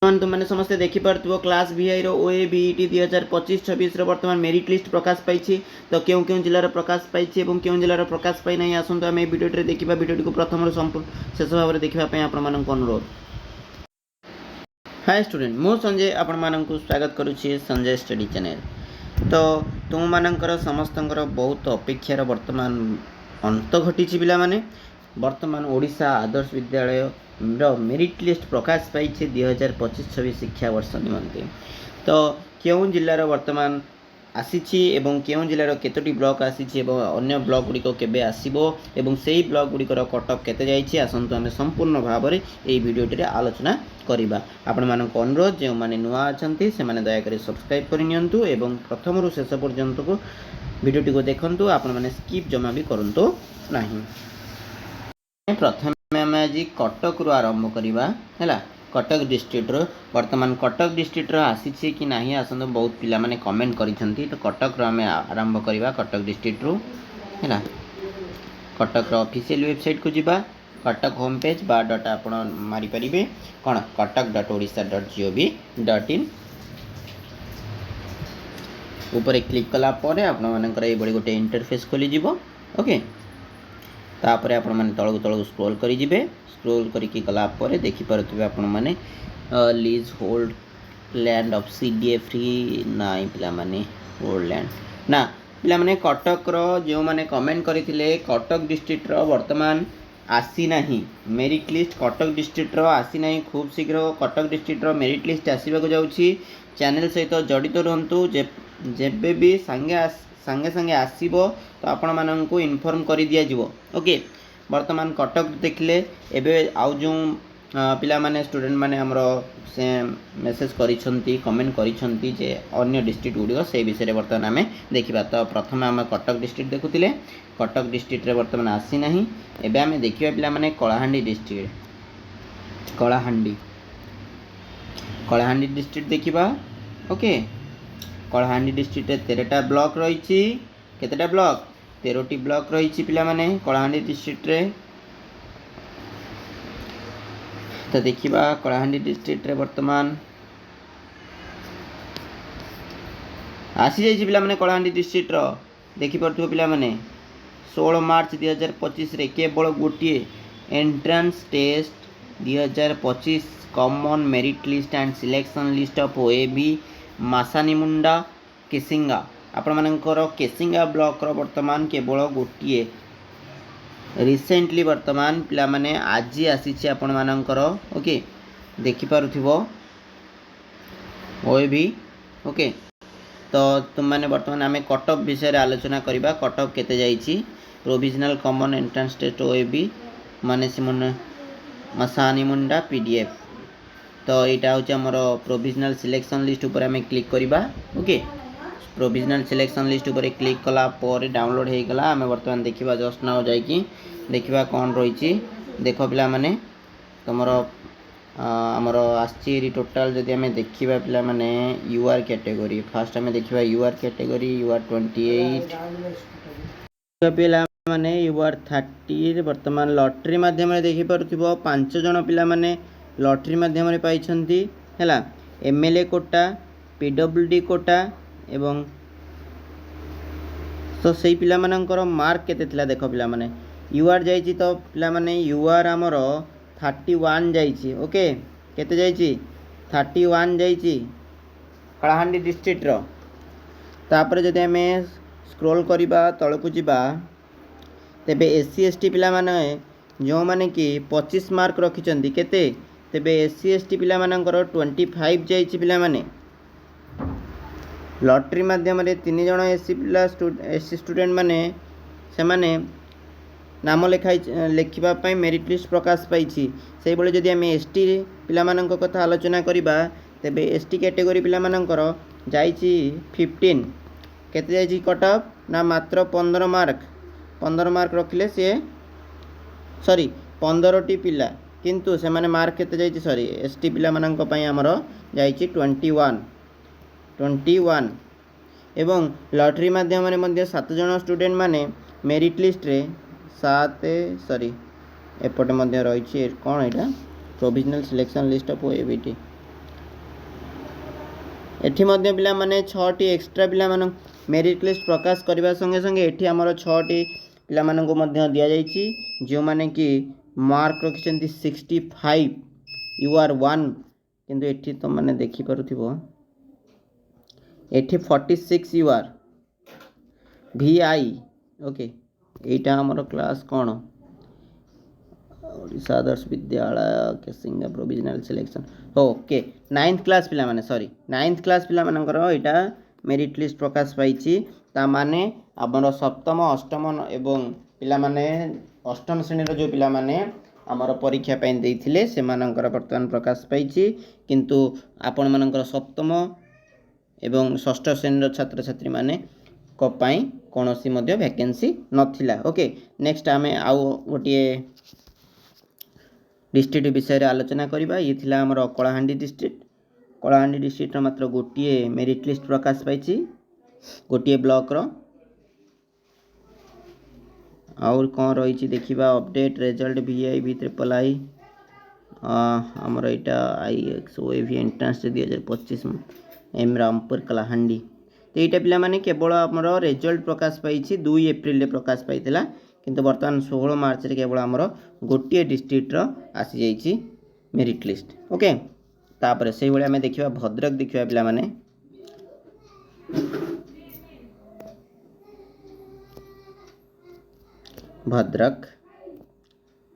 तुमने समस्ते देखिपो class VI OABET 2025-26 बर्तमान मेरिट लिस्ट प्रकाश पाई। तो क्यों क्यों जिलार प्रकाश पाई और क्यों जिलार प्रकाश पाई ना आसतु आम भिडियो देखा भिडियो को प्रथम संपूर्ण शेष भाव में देखापी आपण अनुरोध। हाय स्टूडेंट, मु संजय आपण मानक स्वागत करुच्ची संजय स्टडी चैनल। तो तुम मानकर समस्त बहुत अपेक्षार वर्तमान अंत घटी पिला माने वर्तमान ओडिशा आदर्श विद्यालय मेरिट लिस्ट प्रकाश पाई 2025-26 शिक्षा वर्ष निमंते। तो क्यों जिलार वर्तमान आसीछि एवं क्यों जिलार केतोटी ब्लॉक आसीछि एवं अन्य ब्लॉक गुड़िक केबे आसीबो एवं सेही ब्लॉक गुड़िकर कटअप केते जाइछि आसंतु आमे संपूर्ण भाव में एई भिडियोटी आलोचना करिबा। आपण मानक अनुरोध जे माने नुआ अछंती से माने दया करी सब्सक्राइब करि नियंतु एवं प्रथम रु शेष पर्यंत को भिडियोटी को देखंतु। आपण माने स्किप जमा भी करंतु नाही। प्रथम आम आज कटक रु आरंभ करवा है। कटक डिस्ट्रिक्ट वर्तमान कटक डिस्ट्रिक्ट आसी कि नहीं आसतु बहुत पिला माने कमेंट करिसेंती। तो कटक रो आम आरंभ करवा कटक डिस्ट्रिक्ट रु है। कटक ऑफिशियल वेबसाइट को जीवा कटक होम पेज बा डट आप मारी पारे कौन katak.odisha.gov.in ऊपर क्लिक कलापर आपंकर गोटे इंटरफेस खोली ओके। तापर आपण मैंने तलू तलू स्क्रोल करी जिबे। स्क्रोल करिकी गलापर देखिपे आपण मैंने lease hold land of CDA free नाई पिला माने होल्ड लैंड ना पिला माने कटक रो जो माने कमेंट करथिले कटक डिस्ट्रिक्ट रो वर्तमान आसी नाही मेरिट लिस्ट कटक डिस्ट्रिक्ट रो आसी नाही। खूब शीघ्र कटक डिस्ट्रिक्ट रो मेरिट लिस्ट आसीबा को जाउछि। चैनल सहित जड़ित रहंतु जेबे भी संगे संगे आसीबो तो आपण माननकु इन्फॉर्म करि दिया जिवो ओके। वर्तमान कटक देखले एबे आउ जो पिला माने स्टूडेंट माने हमरो से मेसेज करिसंती कमेंट करिसंती जे अन्य डिस्ट्रिक्ट गुडी से विषय रे वर्तमान आमे देखिबा। तो प्रथम आमे कटक डिस्ट्रिक्ट देखुतिले कटक डिस्ट्रिक्ट रे वर्तमान आसी नाही। एबे आमे देखिबा पिला माने कलाहांडी डिस्ट्रिक्ट कलाहांडी डिस्ट्रिक्ट देखिबा ओके। कलाहांडी डिस्ट्रिक्ट 13टा ब्लॉक रही। केतेटा ब्लॉक 13टी ब्लॉक रही पिला माने कलाहांडी डिस्ट्रिक्ट रे। तो देखिबा कलाहांडी डिस्ट्रिक्ट रे वर्तमान आसी जाइछि पिला माने कलाहांडी डिस्ट्रिक्ट रो देखि परथु पिला माने 16 मार्च 2025 रे केवल गोटे entrance test 2025 common merit list and selection list of OAB मासानीमुंडा केसिंगा आपण मानकर केसिंगा ब्लॉक रो वर्तमान केवल गोटे रिसेंटली वर्तमान पिला माने आज आसी आपण मानकर ओके देखि पारुथिबो OAB ओके। तो तुम माने वर्तमान आमे कटअप विषय रे आलोचना करिबा। कटअप केते जाईची provisional common entrance test OAB माने सिमन मासानीमुंडा PDF। तो यहाँ हूँ आमर प्रोविजनल सिलेक्शन लिस्ट उपर आम क्लिक करवा ओके। प्रोविजनल सिलेक्शन लिस्ट उपर क्लिक कला पर डाउनलोड हो गला। आम बर्तमान देखा जस्ट नाउ जाकि देखा कौन रही देख पिला माने तुमर आमर आसी टोटाल जदि आम देखा पिला माने UR कैटेगरी फास्ट आम देखा UR कैटेगरी UR 28 पिला माने UR 30 वर्तमान लॉटरी माध्यम देखि पारुथिबो 5 जन पिला माने लॉटरी माध्यम पाई है। MLA कोटा PWD कोटा एवं तो सही पिला मानकर मार्क केते थिला देख पिला माने UR जाइछि। तो पिला माने UR आमर 31 जाइछि ओके। केते जाइछि 31 जाइछि कलाहांडी डिस्ट्रिक्ट रो। तापर जदि आमे स्क्रोल करिबा तळकु जिबा तेबे SC ST पिला माने जो माने कि 25 मार्क रखिचंदी केते तेबे SC ST पिला मानकर 25 जाइछि पिला माने। लॉटरी माध्यम रे 3 जण SC स्टूडेंट माने से माने नाम लेखिबा पई मेरिट लिस्ट प्रकाश पाइछि। सेहि बळे जदि हम ST पिला मानक कथा आलोचना करिबा तेबे ST कैटेगरी पिला मानकर जाइछि 15 केते जाइछि कटअप ना मात्र 15 मार्क रखिले से सॉरी 15टी पिला किंतु से माने मार्क केते जाइछि सॉरी ST पिला मानक पई हमर जाइछि 21 एवं लॉटरी माध्यम रे मध्ये 7 जण स्टूडेंट माने मेरिट लिस्ट रे 7 सॉरी एपटे मध्ये रहिछि कोन एटा provisional selection list of OABT एठी मध्य पिला माने 6 टी एक्स्ट्रा पिला मान मेरिट लिस्ट प्रकाश करबा संगे संगे एठी हमर 6 टी पिला मान को मध्य दिया जाईची जो माने कि मार्क रखिसेंती 65 यू आर 1 किंतु एठी तो माने देखि परुथिबो एठी 46 U R V I okay एटा हमर क्लास कोन Odisha Adarsha Vidyalaya Kesinga provisional selection okay 9th class पिला माने सॉरी 9th क्लास पिला मानकर एटा मेरिट लिस्ट प्रकाश पाइची ता माने हमर सप्तम अष्टम एवं पिला माने अष्टम श्रेणी रो जो पिला माने हमर परीक्षा पाइन देइथिले से मानकर वर्तमान प्रकाश पाइची किंतु आपण मानकर सप्तम एवं षष्ठ श्रेणी रो छात्र छात्री माने को पाई कोनोसी मध्ये वैकेंसी नथिला ओके नेक्स्ट आमे आउ गोटिए डिस्ट्रिक्ट विषय रे आलोचना करिबा ये थिला हमर कलाहांडी डिस्ट्रिक्ट रो मात्र गोटिए मेरिट लिस्ट प्रकाश पाइची गोटिए ब्लॉक रो और कौन रही देखा update result VIB triple I आमर यहाँ IXOAV entrance 2025 M Rampur Kalahandi तो यहाँ पिला माने केवल आमर रिजल्ट प्रकाश पाई 2 एप्रिल प्रकाश पाई किंतु बर्तमान 16 मार्च रे केवल आमर गोटे डिस्ट्रिक्ट आसी जाइए मेरिट लिस्ट ओके तापर से भाई आम देखा भद्रक देखा पिला माने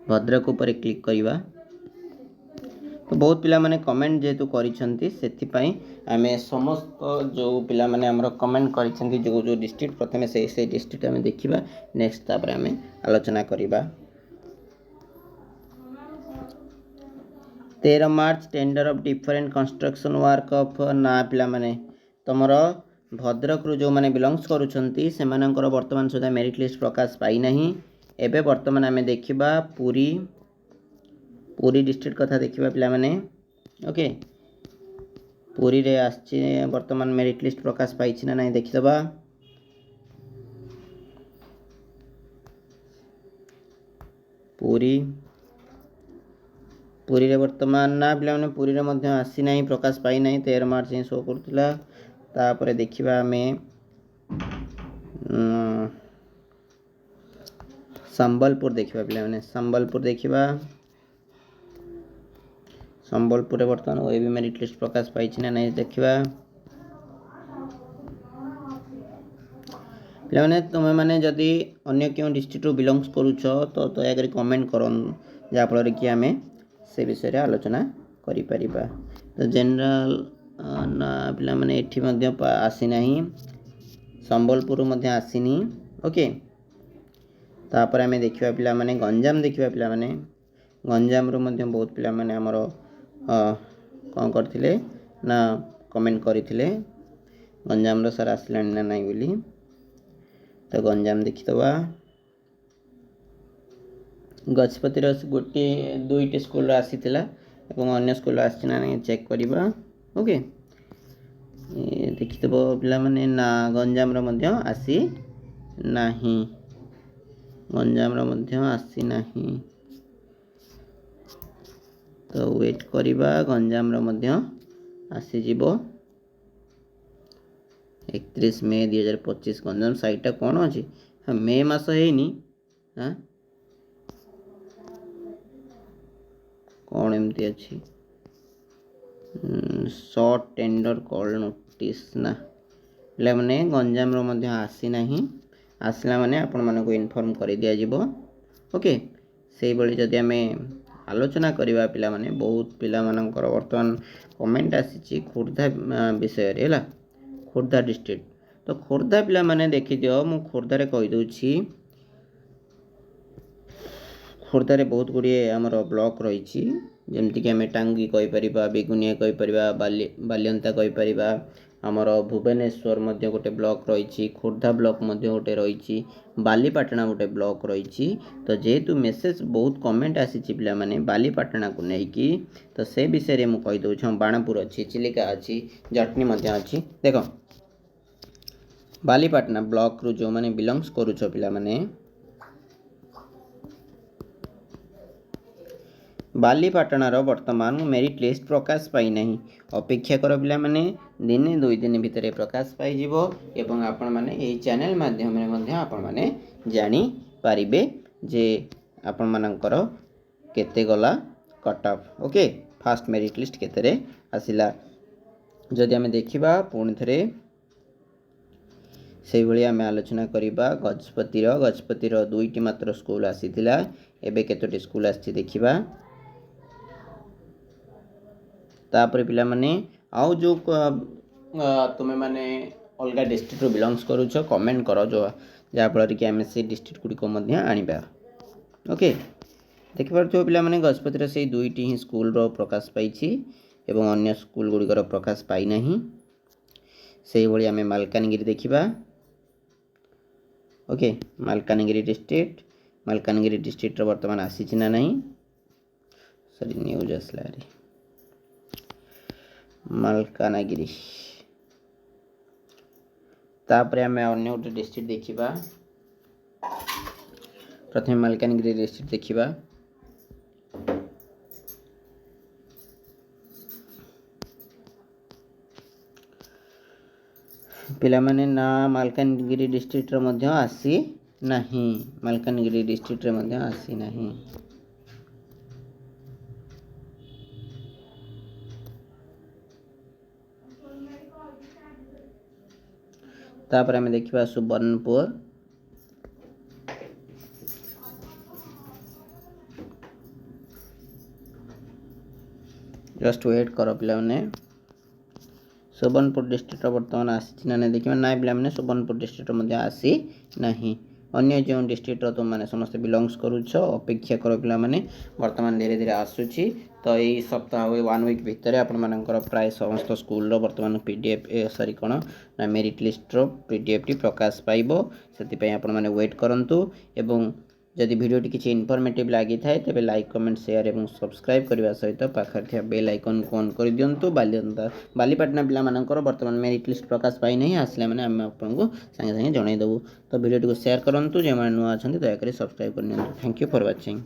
भद्रक ऊपर क्लिक करिवा तो बहुत पिला माने कमेंट जेतु करिसंती सेति पई आमे समस्त जो पिला माने हमरो कमेंट करिसंती जो जो डिस्ट्रिक्ट प्रथमे से डिस्ट्रिक्ट आमे देखिबा नेक्स्ट तापर आमे आलोचना करिबा 13 March tender of different construction work of ना पिला माने तमरो भद्रक रु जो माने बिलोंग्स करूछंती से मानकर वर्तमान सुधा मेरिट लिस्ट प्रकाश पाई नहीं एबे वर्तमान आमे देखिबा पूरी डिस्ट्रिक्ट कथा देखिबा पिला माने ओके पूरी रे आछि वर्तमान मेरिट लिस्ट प्रकाश पाई छि ना नहीं देखिदबा पूरी रे वर्तमान ना पिला माने पूरी रे मध्य आसी नहीं प्रकाश पाई नहीं 13 मार्च ही शो करथिला तापर देखिबा हमें संबलपुर देखिबा पिला माने संबलपुर देखिबा संबलपुर रे वर्तमान ओ भी मेरिट लिस्ट प्रकाश पाई छि ना नहीं देखिबा पिला माने तुमे माने जदी अन्य क्यों डिस्ट्रिक्ट बिलोंग्स करूछ तो दया करी कमेंट करन जा फल रे कि हमें से विषय रे आलोचना करि परिबा तो जनरल ना पिला माने एठी मध्य आसी नहीं संबलपुर मध्य आसीनी ओके तापर आमे देखिबा पिला माने गंजाम देखिबा पिला माने गंजाम रो मध्य बहुत पिला माने हमरो कोन करथिले ना कमेंट करिथिले गंजाम रो सर आसलानी ना नाही बोली तो गंजाम देखितबा गजपति रो गोटे दुईटे स्कूल रो आसीथिला एवं अन्य स्कूल रो आसी ना नाही चेक करिबा ओके देखितबो पिला माने ना गंजाम रो मध्य आसी नाही गंजाम रो मध्य आसी नाही तो वेट करिबा गंजाम रो मध्य आसी जीवो 31 मई 2025 गंजाम साइटा कोन अछि मे मास हेनी हां कोन एमती अछि शॉर्ट टेंडर कॉल नोटिस ना ले माने गंजाम रो मध्य आसी नाही आसला माने आपण मानको इन्फॉर्म करि दिया जिवो ओके सेही बळी जदी हमें आलोचना करिबा पिला माने बहुत पिला मानकर वर्तमान कमेंट आसीची खुर्धा विषय रे हला खुर्धा डिस्ट्रिक्ट तो खुर्धा पिला माने देखि दियो मु खुर्धा रे कहि दोछि खुर्धा रे बहुत गुडी हमर ब्लॉक रहिछि जेमति कि हमें टांगी कहि परिबा बेगुनिया कहि परिबा बालियंता कहि परिबा हमर भुवनेश्वर मध्य गोटे ब्लॉक रही खोर्धा ब्लॉक मध्य गोटे रही बालीपाटना गोटे ब्लॉक रही तो जेहेतु मेसेज बहुत कमेंट आसी पिला माने बालीपाटना को लेकिन तो से विषय में कही दौछ बाणपुर अच्छी चिलिका अच्छी जटनी मध्य अच्छी देख बालीपाटना ब्लॉक रु जो माने बिलोंग्स करूछ पिला माने ବାଲିପାଟଣାର ବର୍ତ୍ତମାନ ମେରିଟ୍ ଲିଷ୍ଟ ପ୍ରକାଶ ପାଇନାହିଁ। ଅପେକ୍ଷା କର ପିଲାମାନେ, ଦିନେ 2 ଦିନ ଭିତରେ ପ୍ରକାଶ ପାଇଯିବ ଏବଂ ଆପଣମାନେ ଏହି ଚ୍ୟାନେଲ୍ ମାଧ୍ୟମରେ ମଧ୍ୟ ଆପଣମାନେ ଜାଣିପାରିବେ ଯେ ଆପଣମାନଙ୍କର କେତେ ଗଲା cut off. Okay, first merit list କେତେରେ ଆସିଲା। ଯଦି ଆମେ ଦେଖିବା ପୁଣି ଥରେ ସେଇଭଳି ଆମେ ଆଲୋଚନା କରିବା ଗଜପତିର 2ଟି ମାତ୍ର ସ୍କୁଲ ଆସିଥିଲା। ଏବେ କେତୋଟି ସ୍କୁଲ ଆସିଛି ଦେଖିବା। तापर पिलामाने आउ जो तुमे माने अलग डिस्ट्रिक्ट रो बिलोंग्स करूछ कमेंट करो जो जहाँफल कि आम से डिस्ट्रिक्ट गुड़िक आनिबा। ओके, देखिपार पिलामाने गजपतिर से 2टी ही स्कूल रो प्रकाश पाई एवं अन्य स्कूल गुड़िकर प्रकाश पाई नहीं। से भली आम मालकानगिरी देखिबा। ओके, मालकानगिरी डिस्ट्रिक्ट रो वर्तमान आसी ना नहीं, सॉरी न्यूज आसला मालकानगिरी। तापर आम अन्य गोटे डिस्ट्रिक्ट देखिबा। प्रथम मालकानगिरी डिस्ट्रिक्ट देखिबा। पिला माने ना मालकानगिरी डिस्ट्रिक्ट रो मध्य आसी नहीं, मालकानगिरी डिस्ट्रिक्ट रे मध्य आसी नहीं। तापर आम देखिबा सुवर्णपुर। जस्ट वेट करो पिला माने, सुवर्णपुर डिस्ट्रिक्ट बर्तमान आसी ना देखिए ना पिला माने सुवर्णपुर डिस्ट्रिक्ट मध्य आसी नहीं। अन्य जो डिस्ट्रिक्ट तुम मैंने समस्त बिलोंग्स करूछ अपेक्षा कर पिला माने वर्तमान धीरे धीरे आसूची। तो यही सप्ताह 1 वीक भितर आपर प्राय समस्त स्कूल वर्तमान पीडीएफ सॉरी कौन ना मेरिट लिस्ट पीडीएफ टी प्रकाश पाइबो। से आपण मैंने वेट करंतु एवं जदि वीडियोटी किसी इनफॉर्मेटिव लगी थाए तेरे लाइक कमेंट शेयर और सब्सक्राइब करने सहित पाखे बेल आइकन को ऑन कर दिंतु। बालीपाटना पिला वर्तमान मेरिट लिस्ट प्रकाश पाई नहीं, आसला मैंने आम आपको सागे सागे जनईदेवु। तो वीडियो को शेयर करूँ, जो मैंने नुआ अच्छा दयाकोरी सब्सक्राइब कर। Thank you for watching.